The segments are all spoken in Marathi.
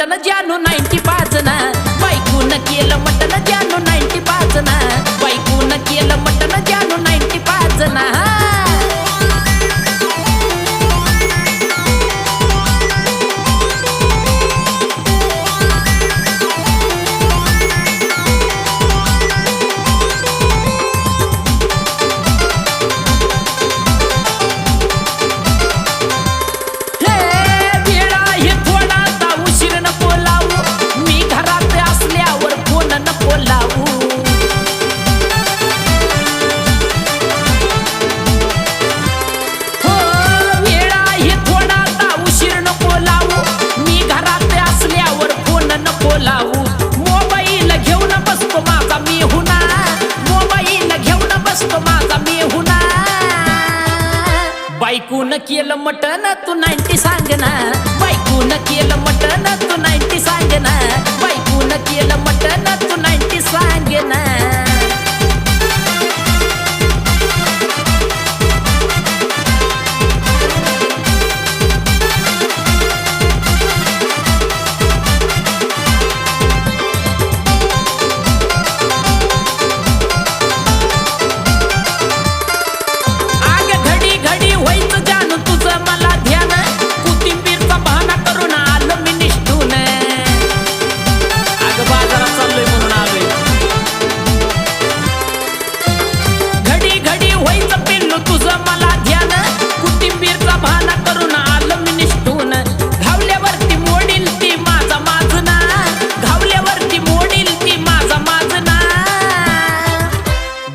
मटन जानू 95 ना बायकून केलं मटन जानू 95 ना बायकून केलं मटन जानू 95 ना बायकून केलं मटन तू 90 सांग ना बायकून केलं मटन तू 90 सांग ना बायकून केलं मटन तू 90 सांग ना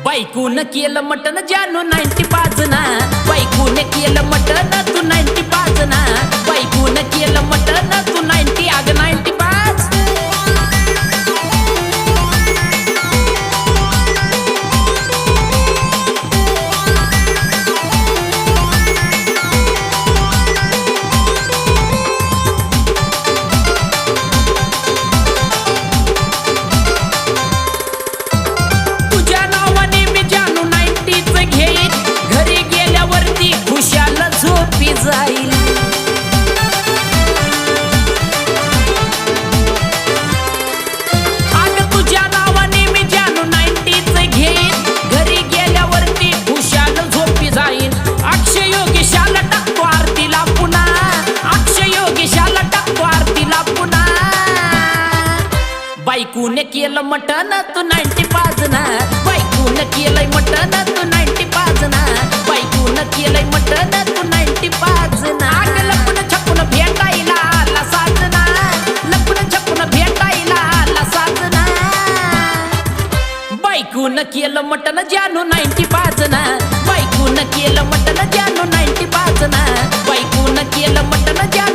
बायकून केलं मटन जानू 95 ना बायकून केलं मटन तू 95 ना बायकून केलं मटन तू 90 अग 95 बायकून केलं मटन तू 95 ना बायकून केलंय मटन तू 95 ना बायकून केलंय मटन तू 95 ना लपून छपून भेटायला आला साजना लपून छपून भेटायला आला साजना बायकून केलं मटन जानू 95 ना बायकून केलं मटन जानू 95 ना बायकून केलं मटन जानू